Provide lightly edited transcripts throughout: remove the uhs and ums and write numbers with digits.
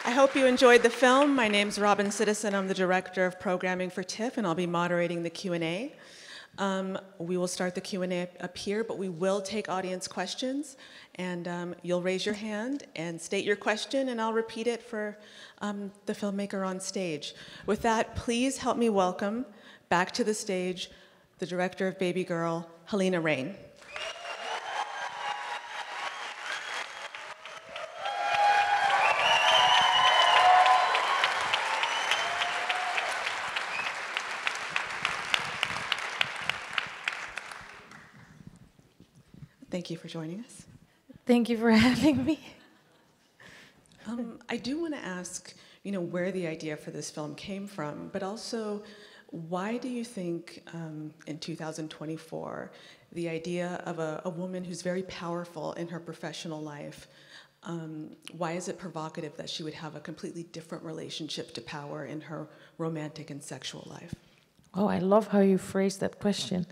I hope you enjoyed the film. My name's Robyn Citizen. I'm the Director of Programming for TIFF, and I'll be moderating the Q&A. We will start the Q&A up here, but we will take audience questions, and you'll raise your hand and state your question, and I'll repeat it for the filmmaker on stage. With that, please help me welcome back to the stage the director of Babygirl, Halina Reijn. Thank you for joining us. Thank you for having me. I do want to ask, where the idea for this film came from, but also, why do you think in 2024, the idea of a woman who's very powerful in her professional life, why is it provocative that she would have a completely different relationship to power in her romantic and sexual life? Oh, I love how you phrased that question.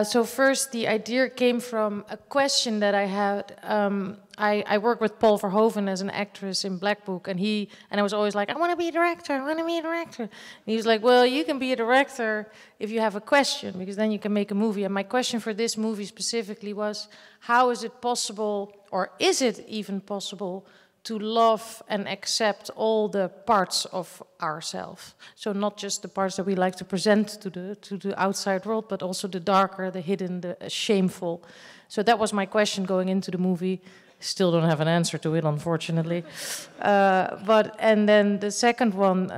So first, the idea came from a question that I had. I worked with Paul Verhoeven as an actress in Black Book, and I was always like, I want to be a director, I want to be a director. And he was like, well, you can be a director if you have a question, because then you can make a movie. And my question for this movie specifically was, how is it possible, or is it even possible, to love and accept all the parts of ourselves? So not just the parts that we like to present to the outside world, but also the darker, the hidden, the shameful. So that was my question going into the movie. Still don't have an answer to it, unfortunately. And then the second one,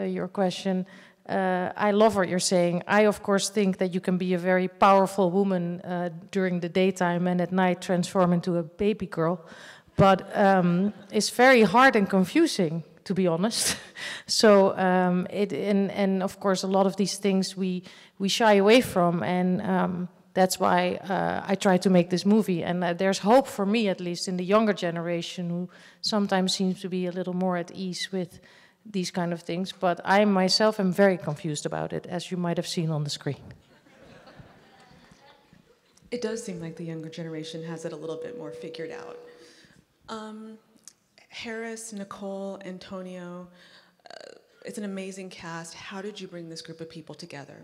your question, I love what you're saying. I, of course, think that you can be a very powerful woman during the daytime and at night transform into a baby girl. But it's very hard and confusing, to be honest. So and of course a lot of these things we shy away from, and that's why I try to make this movie. And there's hope for me, at least in the younger generation, who sometimes seems to be a little more at ease with these kind of things. But I myself am very confused about it, as you might have seen on the screen. It does seem like the younger generation has it a little bit more figured out. Harris, Nicole, Antonio, it's an amazing cast. How did you bring this group of people together?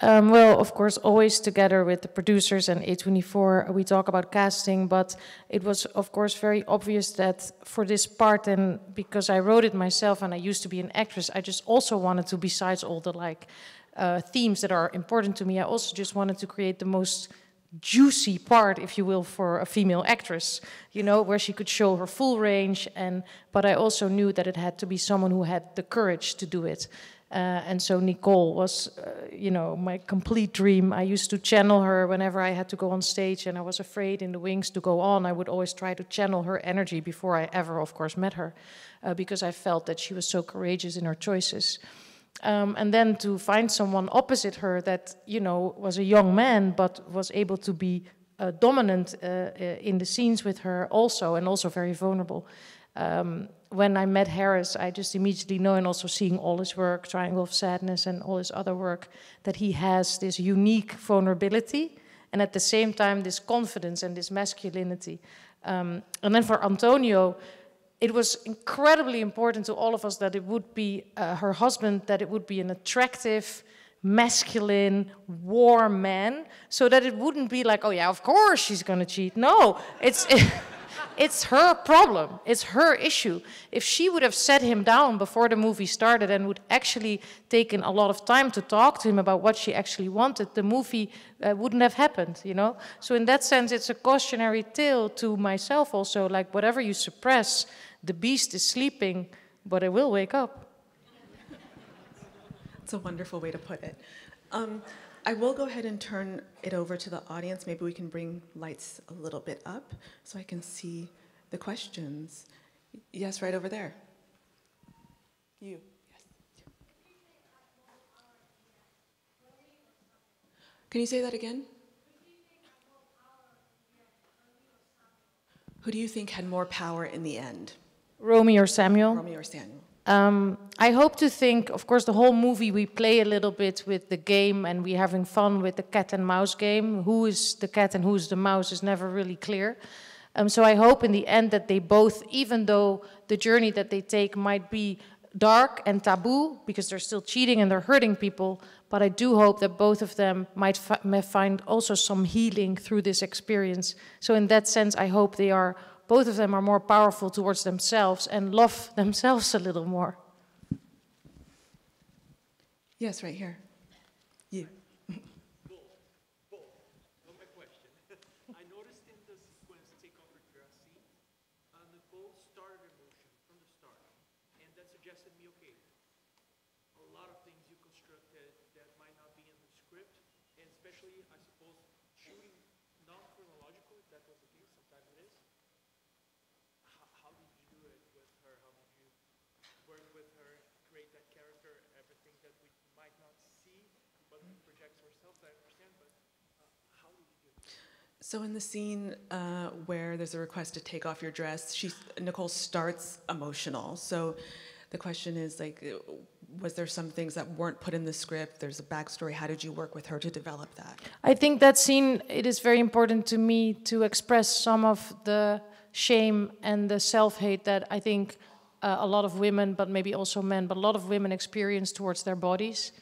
Well, of course, always together with the producers and A24, we talk about casting, but it was, of course, very obvious that for this part, and because I wrote it myself and I used to be an actress, I just also wanted to, besides all the themes that are important to me, I also just wanted to create the most juicy part, if you will, for a female actress, where she could show her full range. But I also knew that it had to be someone who had the courage to do it. And so Nicole was, my complete dream. I used to channel her whenever I had to go on stage and I was afraid in the wings to go on. I would always try to channel her energy before I ever, of course, met her, because I felt that she was so courageous in her choices. And then to find someone opposite her that, was a young man, but was able to be dominant in the scenes with her also, and also very vulnerable. When I met Harris, I just immediately know, and also seeing all his work, Triangle of Sadness and all his other work, that he has this unique vulnerability, and at the same time, this confidence and this masculinity. And then for Antonio, it was incredibly important to all of us that it would be her husband, that it would be an attractive, masculine, warm man, so that it wouldn't be like, oh yeah, of course she's gonna cheat. No, it's her problem, it's her issue. If she would have set him down before the movie started and would actually taken a lot of time to talk to him about what she actually wanted, the movie wouldn't have happened, So in that sense, it's a cautionary tale to myself also, like whatever you suppress, the beast is sleeping, but it will wake up. It's a wonderful way to put it. I will go ahead and turn it over to the audience. Maybe we can bring lights a little bit up so I can see the questions. Yes, right over there. You. Yes. Can you say that again? Who do you think had more power in the end? Romy or Samuel? Romy or Samuel. I hope to think, of course, the whole movie we play a little bit with the game and we're having fun with the cat and mouse game. Who is the cat and who is the mouse is never really clear. So I hope in the end that they both, even though the journey that they take might be dark and taboo, because they're still cheating and they're hurting people, but I do hope that both of them might find also some healing through this experience. So in that sense, I hope both of them are more powerful towards themselves and love themselves a little more. Yes, right here. You. Nicole started emotion from the start, and that suggested me, okay, a lot of things you constructed that might not be in the script, and especially, I suppose, shooting non-chronological, if that was the case, sometimes it is. How did you do it with her? How did you work with her, create that character, everything that we might not see, but we project ourselves, I understand, but how did you do it? So in the scene where there's a request to take off your dress, Nicole starts emotional. So the question is, like, was there some things that weren't put in the script? There's a backstory. How did you work with her to develop that? I think that scene, it is very important to me to express some of the shame and the self-hate that I think a lot of women, but maybe also men, but a lot of women experience towards their bodies.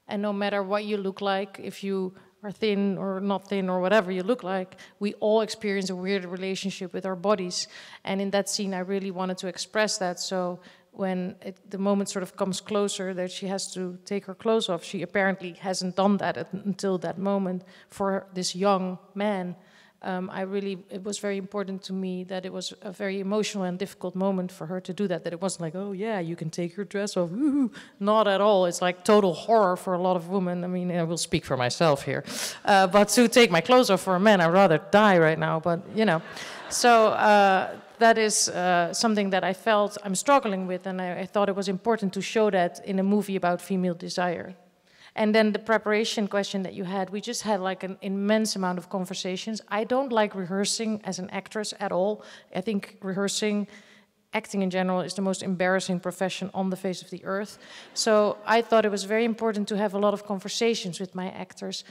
And no matter what you look like, if you are thin or not thin or whatever you look like, we all experience a weird relationship with our bodies. And in that scene, I really wanted to express that. So when the moment sort of comes closer that she has to take her clothes off, she apparently hasn't done that until that moment for this young man. It was very important to me that it was a very emotional and difficult moment for her to do that it wasn't like, oh yeah, you can take your dress off, woo-hoo. Not at all. It's like total horror for a lot of women. I mean, I will speak for myself here. But to take my clothes off for a man, I'd rather die right now, but you know. So that is something that I felt I'm struggling with, and I thought it was important to show that in a movie about female desire. And then the preparation question that you had, we just had like an immense amount of conversations. I don't like rehearsing as an actress at all. I think acting in general, is the most embarrassing profession on the face of the earth. So I thought it was very important to have a lot of conversations with my actors,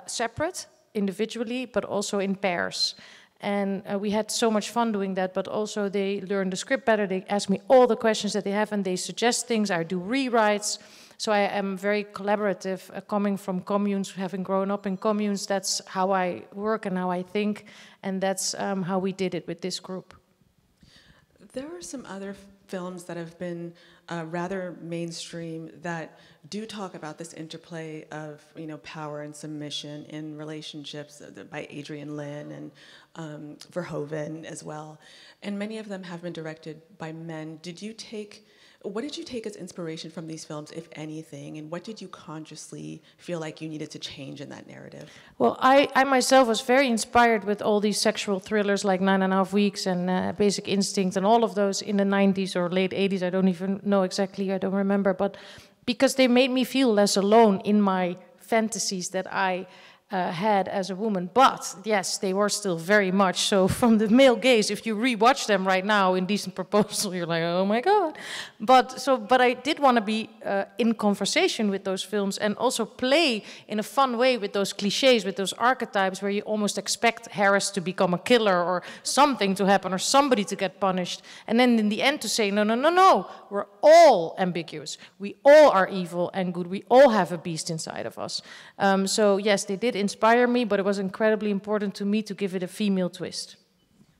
separate, individually, but also in pairs. And we had so much fun doing that, but also they learn the script better. They ask me all the questions that they have, and they suggest things. I do rewrites. So I am very collaborative, coming from communes, having grown up in communes. That's how I work and how I think, and that's how we did it with this group. There are some other films that have been rather mainstream that do talk about this interplay of, power and submission in relationships, by Adrian Lin and Verhoeven as well. And many of them have been directed by men. What did you take as inspiration from these films, if anything, and what did you consciously feel like you needed to change in that narrative? Well, I myself was very inspired with all these sexual thrillers like 9.5 Weeks and Basic Instinct and all of those in the 90s or late 80s. I don't even know exactly, I don't remember, but because they made me feel less alone in my fantasies that I had as a woman. But yes, they were still very much so from the male gaze. If you rewatch them right now, Indecent Proposal, you're like, oh my God. But I did want to be in conversation with those films and also play in a fun way with those cliches, with those archetypes where you almost expect Harris to become a killer or something to happen or somebody to get punished. And then in the end to say, no, we're all ambiguous. We all are evil and good. We all have a beast inside of us. So yes, they did inspire me, but it was incredibly important to me to give it a female twist.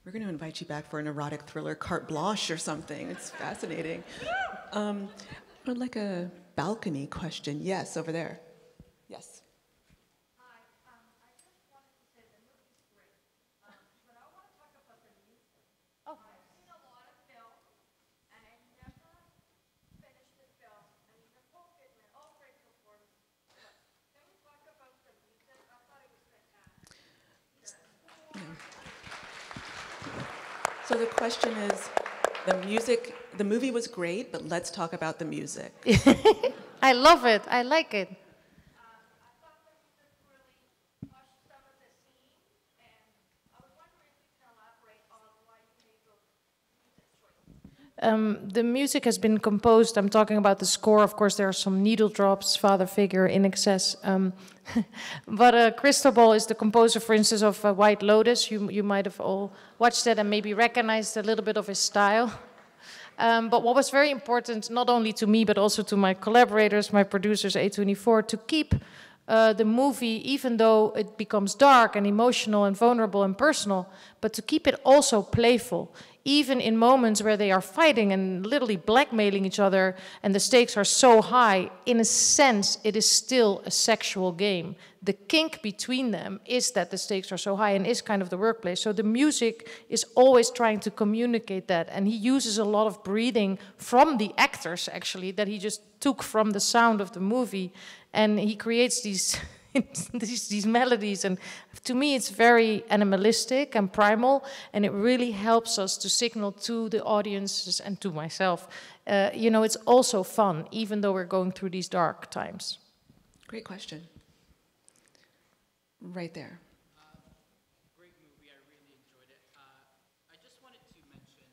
We're going to invite you back for an erotic thriller, Carte Blanche or something. It's fascinating. I'd like a balcony question. Yes, over there. Yes. Hi, I just wanted to say the movie's great, but I want to talk about the music. Oh. I've seen a lot of films, and I never finished the film. I mean, Nicole Kidman, all great performances. But can we talk about the music? I thought it was fantastic. So the question is, the movie was great, but let's talk about the music. I love it. I like it. I thought the music really pushed some of the scenes, and I was wondering if you can elaborate on why you made those music choices. The music has been composed. I'm talking about the score. Of course, there are some needle drops, father figure in excess. But Cristobal is the composer, for instance, of White Lotus. You might have all watched that and maybe recognized a little bit of his style. But what was very important, not only to me, but also to my collaborators, my producers, A24, to keep the movie, even though it becomes dark and emotional and vulnerable and personal, but to keep it also playful. Even in moments where they are fighting and literally blackmailing each other and the stakes are so high, in a sense, it is still a sexual game. The kink between them is that the stakes are so high and is kind of the workplace. So the music is always trying to communicate that. And he uses a lot of breathing from the actors, actually, that he just took from the sound of the movie. And he creates these these melodies, and to me it's very animalistic and primal, and it really helps us to signal to the audiences and to myself, you know, it's also fun, even though we're going through these dark times. Great question. Right there. Great movie, I really enjoyed it. I just wanted to mention,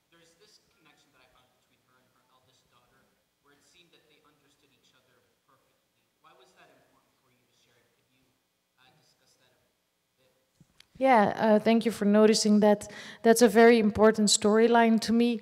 there's this connection that I found between her and her eldest daughter, where it seemed that they understood each other perfectly. Why was that important for you to share? Could you discuss that a bit? Yeah, thank you for noticing that. That's a very important storyline to me.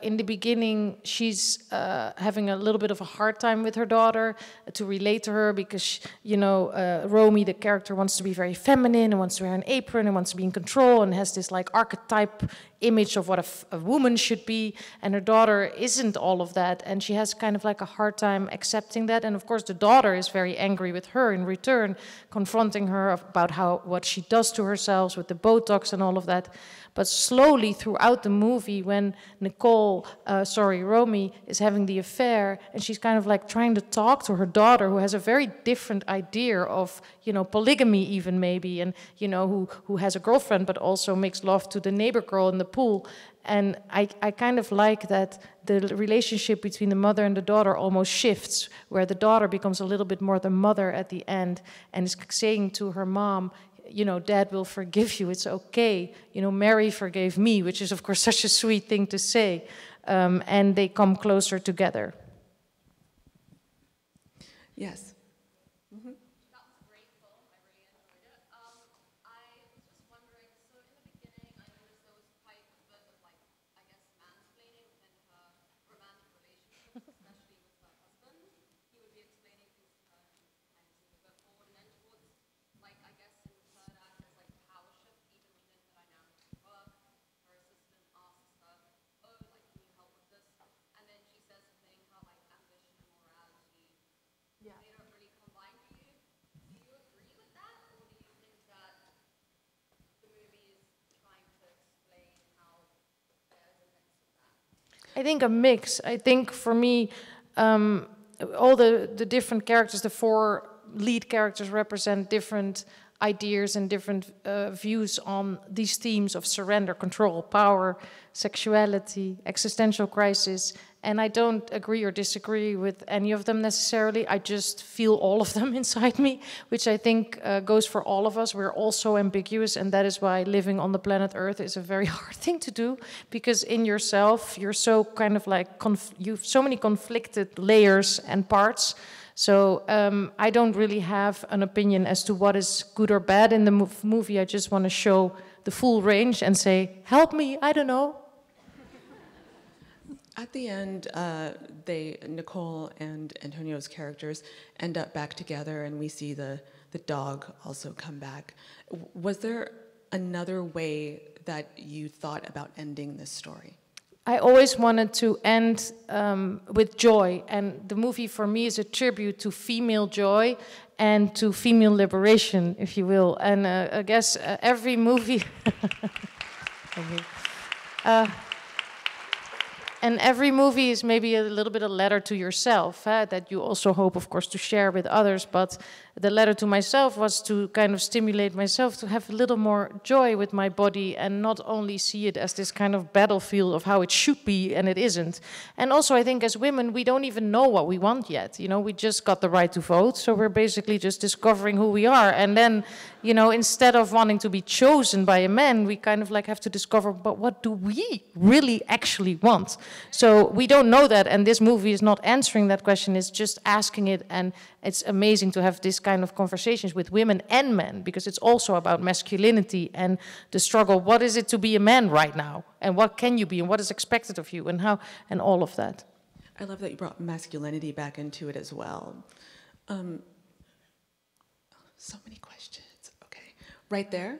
In the beginning, she's having a little bit of a hard time with her daughter to relate to her because, you know, Romy, the character, wants to be very feminine and wants to wear an apron and wants to be in control and has this like archetype image of what a woman should be. And her daughter isn't all of that. And she has kind of like a hard time accepting that. And of course, the daughter is very angry with her in return, confronting her about what she does to herself with the Botox and all of that. But slowly throughout the movie, when Romy is having the affair, and she's kind of like trying to talk to her daughter, who has a very different idea of, you know, polygamy even maybe, and, you know, who has a girlfriend but also makes love to the neighbor girl in the pool. And I kind of like that the relationship between the mother and the daughter almost shifts, where the daughter becomes a little bit more the mother at the end and is saying to her mom, you know, Dad will forgive you, it's okay. You know, Mary forgave me, which is, of course, such a sweet thing to say. And they come closer together. Yes. That was a great film. I really enjoyed it. I was just wondering, so in the beginning, I noticed there was quite a bit of, like, I guess, mansplaining within her romantic relationship, especially with her husband. He would be explaining things to her and kind of seem a bit bored. And then towards, like, I guess in the third act, there's, like, power shift even within the dynamic of work. Her assistant asks her, oh, like, can you help with this? And then she says something how, like, ambition and morality, they don't really combine for you. Do you agree with that, or do you think that the movie is trying to explain how there's a mix of that? I think a mix. I think for me, all the different characters, the four lead characters represent different ideas and different views on these themes of surrender, control, power, sexuality, existential crisis. And I don't agree or disagree with any of them necessarily. I just feel all of them inside me, which I think goes for all of us. We're all so ambiguous, and that is why living on the planet Earth is a very hard thing to do, because in yourself, you're so kind of like, you've so many conflicted layers and parts. So I don't really have an opinion as to what is good or bad in the movie. I just want to show the full range and say, help me, I don't know. At the end, Nicole and Antonio's characters end up back together, and we see the dog also come back. Was there another way that you thought about ending this story? I always wanted to end with joy, and the movie for me is a tribute to female joy and to female liberation, if you will. And I guess every movie... And every movie is maybe a little bit a letter to yourself, that you also hope, of course, to share with others. But the letter to myself was to kind of stimulate myself to have a little more joy with my body and not only see it as this kind of battlefield of how it should be and it isn't. And also, I think as women, we don't even know what we want yet. You know, we just got the right to vote, so we're basically just discovering who we are. And then, You know, instead of wanting to be chosen by a man, we kind of like have to discover, but what do we really actually want? So we don't know that, and this movie is not answering that question, it's just asking it, and it's amazing to have this kind of conversations with women and men, because it's also about masculinity and the struggle. What is it to be a man right now? And what can you be, and what is expected of you, and how, and all of that. I love that you brought masculinity back into it as well. So many questions. Okay, right there.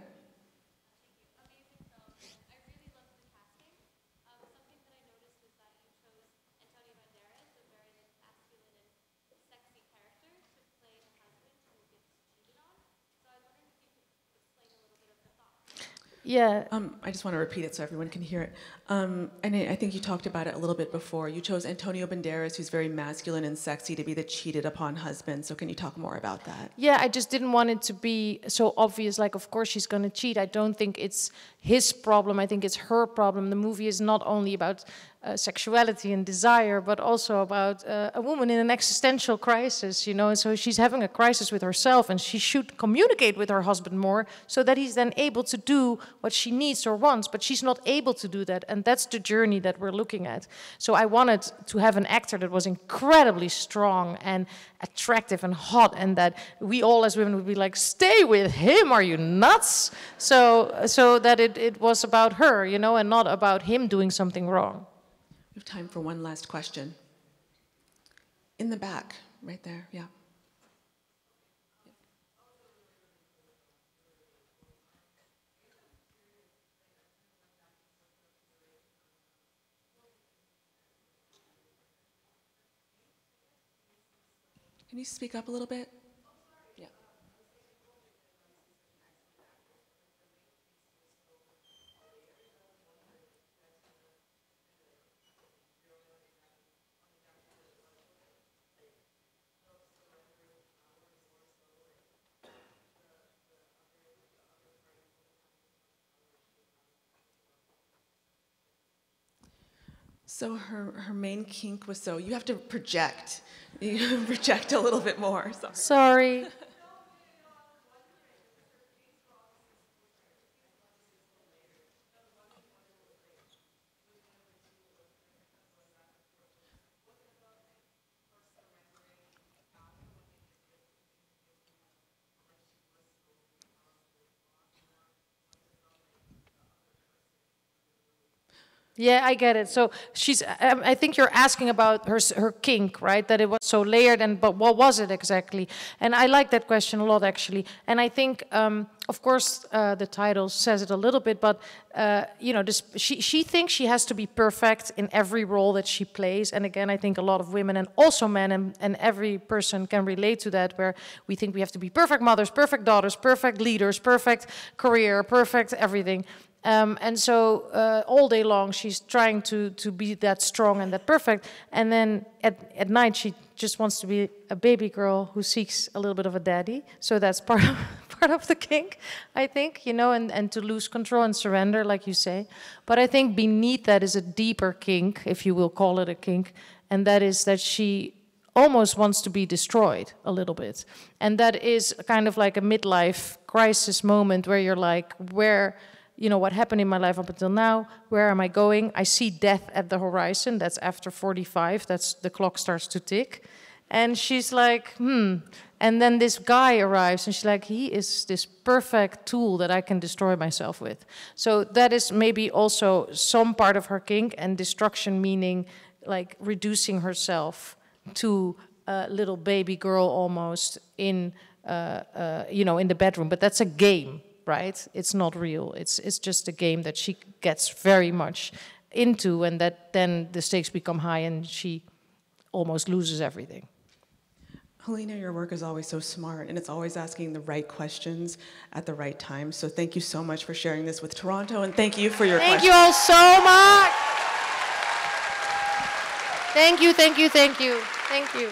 Amazing film. I really loved the casting. Something that I noticed was that you chose Antonio Banderas, a very masculine and sexy character, to play the husband who gets cheated on. So I was wondering if you could explain a little bit of the thought. Yeah. I just want to repeat it so everyone can hear it. And I think you talked about it a little bit before. You chose Antonio Banderas, who's very masculine and sexy, to be the cheated upon husband. So can you talk more about that? Yeah, I just didn't want it to be so obvious, like, of course she's going to cheat. I don't think it's his problem. I think it's her problem. The movie is not only about sexuality and desire, but also about a woman in an existential crisis, you know. And so she's having a crisis with herself, and she should communicate with her husband more so that he's then able to do what she needs or wants, but she's not able to do that. And that's the journey that we're looking at. So I wanted to have an actor that was incredibly strong and attractive and hot, and that we all as women would be like, stay with him, are you nuts? So that it was about her, you know, and not about him doing something wrong. We have time for one last question. In the back, right there, yeah. Can you speak up a little bit? Yeah. So her main kink was, so you have to project. You project a little bit more. Sorry. Yeah, I get it. So she's. I think you're asking about her kink, right? That it was so layered, and but what was it exactly? And I like that question a lot, actually. And I think, of course, the title says it a little bit, but you know, she thinks she has to be perfect in every role that she plays. And again, I think a lot of women and also men and every person can relate to that, where we think we have to be perfect mothers, perfect daughters, perfect leaders, perfect career, perfect everything. And so all day long she's trying to be that strong and that perfect, and then at night she just wants to be a baby girl who seeks a little bit of a daddy. So that's part of the kink, I think, you know, and to lose control and surrender, like you say. But I think beneath that is a deeper kink, if you will call it a kink, and that is that she almost wants to be destroyed a little bit. And that is kind of like a midlife crisis moment where you're like, where... You know, what happened in my life up until now? Where am I going? I see death at the horizon. That's after 45. That's the clock starts to tick. And she's like, And then this guy arrives, and she's like, he is this perfect tool that I can destroy myself with. So that is maybe also some part of her kink, and destruction meaning like reducing herself to a little baby girl almost in, you know, in the bedroom. But that's a game. Right? It's not real. It's just a game that she gets very much into, and that then the stakes become high and she almost loses everything. Halina, your work is always so smart, and it's always asking the right questions at the right time. So thank you so much for sharing this with Toronto, and thank you for your questions. Thank you all so much. Thank you, thank you, thank you. Thank you.